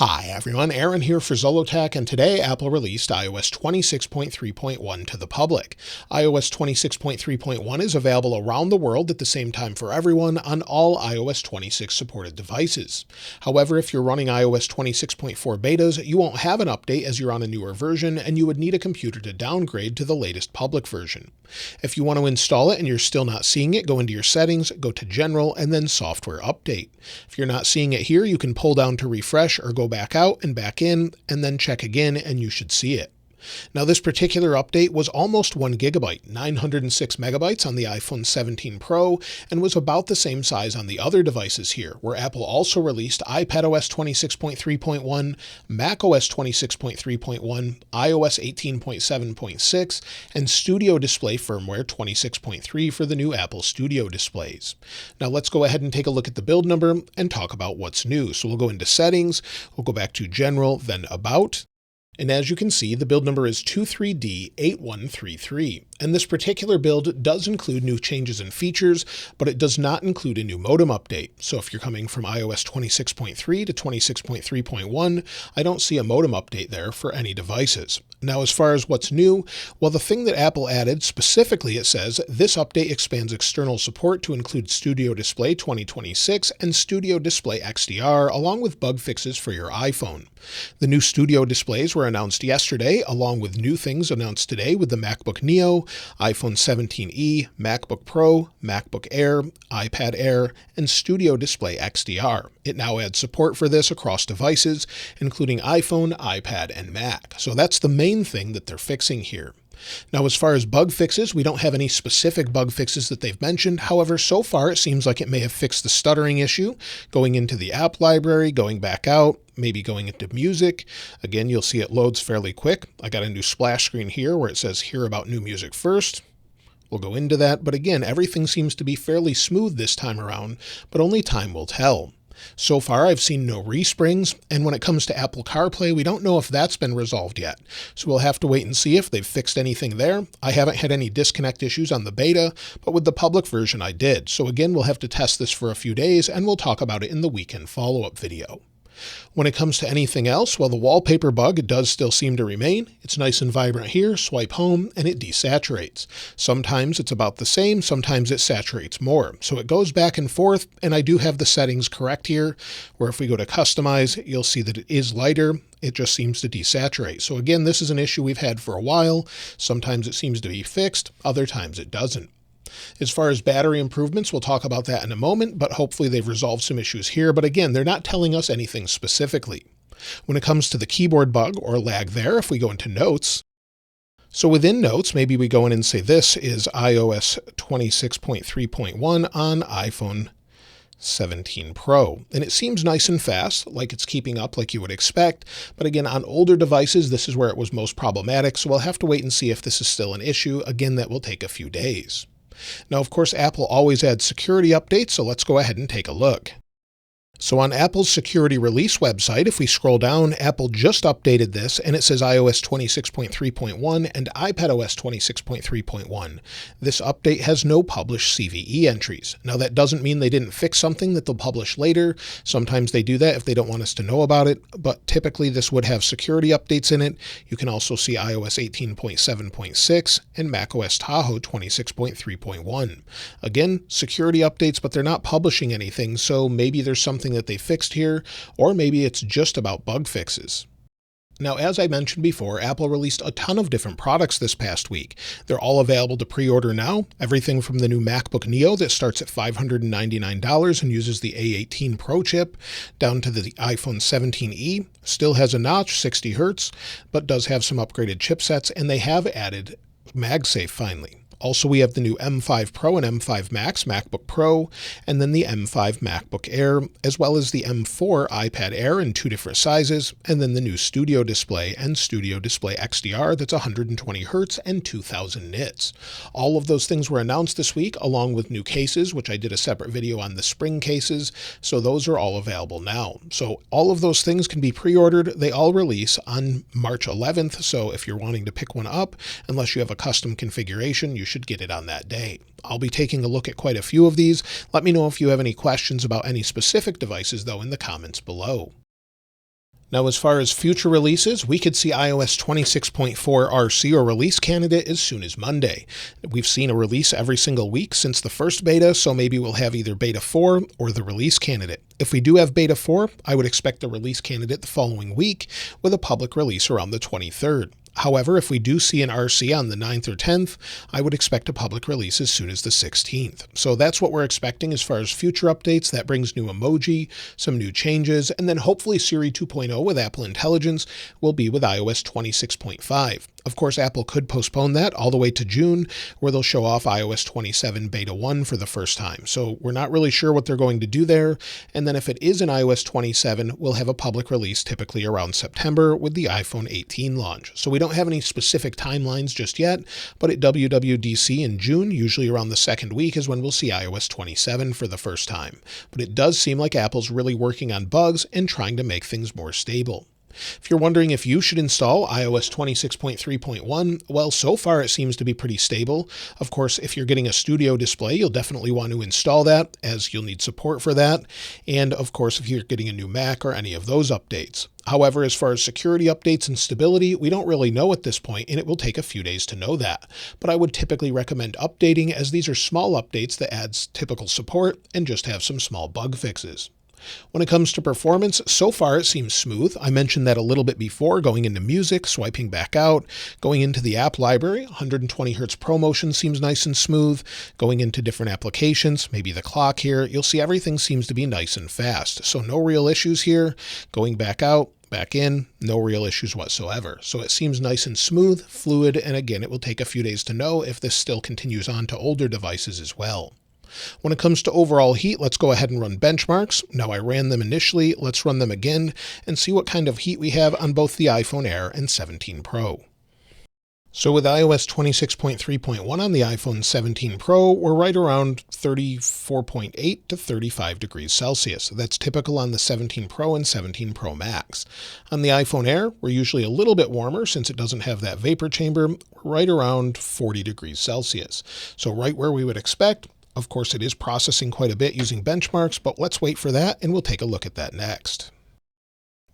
Hi everyone, Aaron here for Zollotech, and today Apple released iOS 26.3.1 to the public. iOS 26.3.1 is available around the world at the same time for everyone on all iOS 26 supported devices. However, if you're running iOS 26.4 betas, you won't have an update as you're on a newer version, and you would need a computer to downgrade to the latest public version. If you want to install it and you're still not seeing it, go into your settings, go to General, and then Software Update. If you're not seeing it here, you can pull down to refresh or go back out and back in, and then check again, and you should see it. Now, this particular update was almost 1 gigabyte, 906 megabytes on the iPhone 17 Pro, and was about the same size on the other devices here, where Apple also released iPadOS 26.3.1, macOS 26.3.1, iOS 18.7.6, and Studio Display firmware 26.3 for the new Apple Studio displays. Now, let's go ahead and take a look at the build number and talk about what's new. So we'll go into Settings, we'll go back to General, then About. And as you can see, the build number is 23D8133. And this particular build does include new changes and features, but it does not include a new modem update. So if you're coming from iOS 26.3 to 26.3.1, I don't see a modem update there for any devices. Now, as far as what's new, well, the thing that Apple added, specifically it says, this update expands external support to include Studio Display 2026 and Studio Display XDR, along with bug fixes for your iPhone. The new Studio displays were announced yesterday, along with new things announced today with the MacBook Neo, iPhone 17e, MacBook Pro, MacBook Air, iPad Air, and Studio Display XDR. It now adds support for this across devices, including iPhone, iPad, and Mac. So that's the main thing that they're fixing here. Now, as far as bug fixes, we don't have any specific bug fixes that they've mentioned. However, so far it seems like it may have fixed the stuttering issue, going into the app library, going back out, maybe going into music. Again, you'll see it loads fairly quick. I got a new splash screen here where it says hear about new music first. We'll go into that, but again, everything seems to be fairly smooth this time around, but only time will tell. So far, I've seen no resprings, and when it comes to Apple CarPlay, we don't know if that's been resolved yet. So we'll have to wait and see if they've fixed anything there. I haven't had any disconnect issues on the beta, but with the public version I did. So again, we'll have to test this for a few days, and we'll talk about it in the weekend follow-up video. When it comes to anything else, well, the wallpaper bug does still seem to remain. It's nice and vibrant here, swipe home, and it desaturates. Sometimes it's about the same, sometimes it saturates more. So it goes back and forth, and I do have the settings correct here, where if we go to customize, you'll see that it is lighter. It just seems to desaturate. So again, this is an issue we've had for a while. Sometimes it seems to be fixed, other times it doesn't. As far as battery improvements, we'll talk about that in a moment, but hopefully they've resolved some issues here. But again, they're not telling us anything specifically. When it comes to the keyboard bug or lag there, if we go into Notes, so within Notes, maybe we go in and say this is iOS 26.3.1 on iPhone 17 Pro. And it seems nice and fast, like it's keeping up like you would expect. But again, on older devices, this is where it was most problematic. So we'll have to wait and see if this is still an issue. Again, that will take a few days. Now, of course, Apple always adds security updates, so let's go ahead and take a look. So on Apple's security release website, if we scroll down, Apple just updated this, and it says iOS 26.3.1 and iPadOS 26.3.1. This update has no published CVE entries. Now, that doesn't mean they didn't fix something that they'll publish later. Sometimes they do that if they don't want us to know about it, but typically this would have security updates in it. You can also see iOS 18.7.6 and macOS Tahoe 26.3.1. Again, security updates, but they're not publishing anything, so maybe there's something that they fixed here, or maybe it's just about bug fixes. Now, as I mentioned before, Apple released a ton of different products this past week. They're all available to pre-order now. Everything from the new MacBook Neo that starts at $599 and uses the A18 Pro chip, down to the iPhone 17e, still has a notch, 60 Hz, but does have some upgraded chipsets, and they have added MagSafe finally. Also, we have the new M5 Pro and M5 Max MacBook Pro, and then the M5 MacBook Air, as well as the M4 iPad Air in 2 different sizes, and then the new Studio Display and Studio Display XDR that's 120 Hz and 2000 nits. All of those things were announced this week, along with new cases, which I did a separate video on the spring cases, so those are all available now. So all of those things can be pre-ordered. They all release on March 11th, so if you're wanting to pick one up, unless you have a custom configuration, you should get it on that day. I'll be taking a look at quite a few of these. Let me know if you have any questions about any specific devices, though, in the comments below. Now, as far as future releases, we could see iOS 26.4 RC or release candidate as soon as Monday. We've seen a release every single week since the first beta, so maybe we'll have either beta 4 or the release candidate. If we do have beta 4, I would expect the release candidate the following week with a public release around the 23rd. However, if we do see an RC on the 9th or 10th, I would expect a public release as soon as the 16th. So that's what we're expecting as far as future updates. That brings new emoji, some new changes, and then hopefully Siri 2.0 with Apple Intelligence will be with iOS 26.5. Of course, Apple could postpone that all the way to June, where they'll show off iOS 27 Beta 1 for the first time. So we're not really sure what they're going to do there. And then if it is in iOS 27, we'll have a public release typically around September with the iPhone 18 launch. So we don't have any specific timelines just yet, but at WWDC in June, usually around the second week, is when we'll see iOS 27 for the first time. But it does seem like Apple's really working on bugs and trying to make things more stable. If you're wondering if you should install iOS 26.3.1, well, so far it seems to be pretty stable. Of course, if you're getting a studio display, you'll definitely want to install that, as you'll need support for that. And of course, if you're getting a new Mac or any of those updates. However, as far as security updates and stability, we don't really know at this point, and it will take a few days to know that. But I would typically recommend updating, as these are small updates that adds typical support and just have some small bug fixes. When it comes to performance, so far it seems smooth. I mentioned that a little bit before, going into music, swiping back out, going into the app library, 120 Hz ProMotion seems nice and smooth. Going into different applications, maybe the clock here, you'll see everything seems to be nice and fast. So no real issues here. Going back out, back in, no real issues whatsoever. So it seems nice and smooth, fluid, and again, it will take a few days to know if this still continues on to older devices as well. When it comes to overall heat, let's go ahead and run benchmarks. Now I ran them initially, let's run them again and see what kind of heat we have on both the iPhone Air and 17 Pro. So with iOS 26.3.1 on the iPhone 17 Pro, we're right around 34.8 to 35 degrees Celsius. That's typical on the 17 Pro and 17 Pro Max. On the iPhone Air, we're usually a little bit warmer since it doesn't have that vapor chamber, right around 40 degrees Celsius. So right where we would expect. Of course, it is processing quite a bit using benchmarks, but let's wait for that and we'll take a look at that next.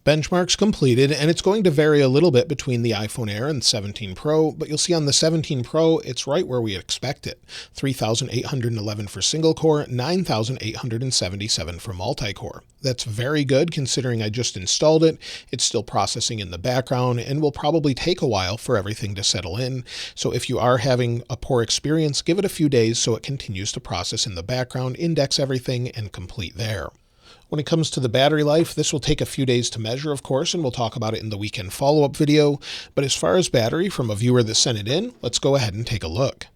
Benchmarks completed, and it's going to vary a little bit between the iPhone Air and 17 Pro, but you'll see on the 17 Pro, it's right where we expect it. 3,811 for single core, 9,877 for multi-core. That's very good considering I just installed it. It's still processing in the background and will probably take a while for everything to settle in. So if you are having a poor experience, give it a few days so it continues to process in the background, index everything, and complete there. When it comes to the battery life, this will take a few days to measure, of course, and we'll talk about it in the weekend follow-up video. But as far as battery from a viewer that sent it in, let's go ahead and take a look.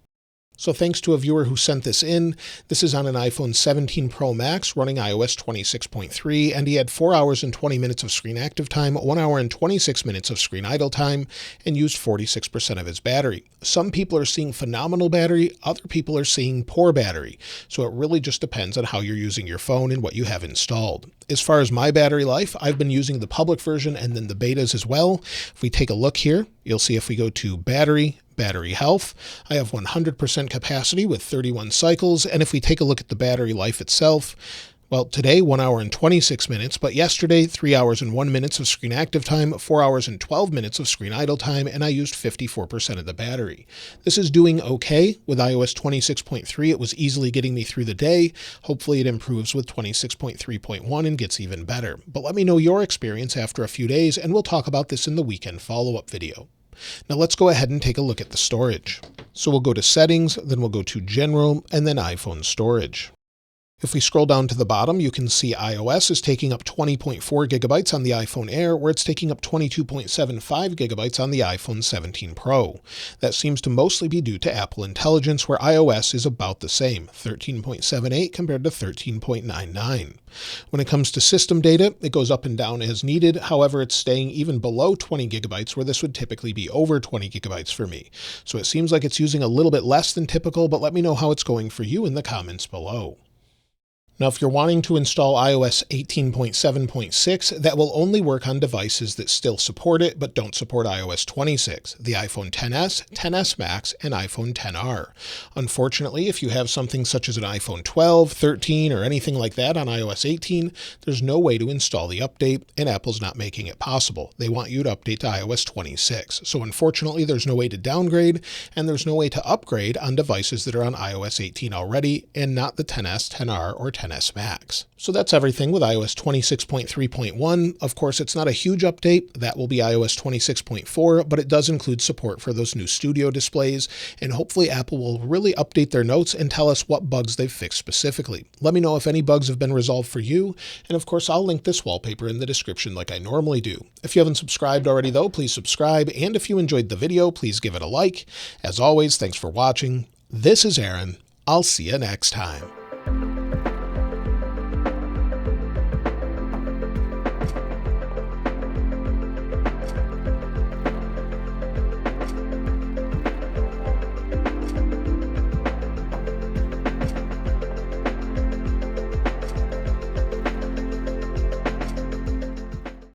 So thanks to a viewer who sent this in, this is on an iPhone 17 Pro Max running iOS 26.3, and he had 4 hours and 20 minutes of screen active time, 1 hour and 26 minutes of screen idle time, and used 46% of his battery. Some people are seeing phenomenal battery, other people are seeing poor battery. So it really just depends on how you're using your phone and what you have installed. As far as my battery life, I've been using the public version and then the betas as well. If we take a look here, you'll see if we go to battery health, I have 100% capacity with 31 cycles. And if we take a look at the battery life itself, well, today 1 hour and 26 minutes, but yesterday 3 hours and 1 minute of screen active time, 4 hours and 12 minutes of screen idle time, and I used 54% of the battery. This is doing okay. With iOS 26.3, it was easily getting me through the day. Hopefully it improves with 26.3.1 and gets even better. But let me know your experience after a few days, and we'll talk about this in the weekend follow-up video. Now let's go ahead and take a look at the storage. So we'll go to Settings, then we'll go to General, and then iPhone Storage. If we scroll down to the bottom, you can see iOS is taking up 20.4 gigabytes on the iPhone Air, where it's taking up 22.75 gigabytes on the iPhone 17 Pro. That seems to mostly be due to Apple Intelligence, where iOS is about the same, 13.78 compared to 13.99. When it comes to system data, it goes up and down as needed. However, it's staying even below 20 gigabytes, where this would typically be over 20 gigabytes for me. So it seems like it's using a little bit less than typical, but let me know how it's going for you in the comments below. Now, if you're wanting to install iOS 18.7.6, that will only work on devices that still support it, but don't support iOS 26, the iPhone XS, XS Max, and iPhone XR. Unfortunately, if you have something such as an iPhone 12, 13, or anything like that on iOS 18, there's no way to install the update, and Apple's not making it possible. They want you to update to iOS 26. So unfortunately, there's no way to downgrade, and there's no way to upgrade on devices that are on iOS 18 already, and not the XS, XR, or XS Max. So that's everything with iOS 26.3.1. Of course, it's not a huge update. That will be iOS 26.4, but it does include support for those new studio displays, and hopefully Apple will really update their notes and tell us what bugs they've fixed specifically. Let me know if any bugs have been resolved for you, and of course, I'll link this wallpaper in the description like I normally do. If you haven't subscribed already though, please subscribe, and if you enjoyed the video, please give it a like. As always, thanks for watching. This is Aaron. I'll see you next time.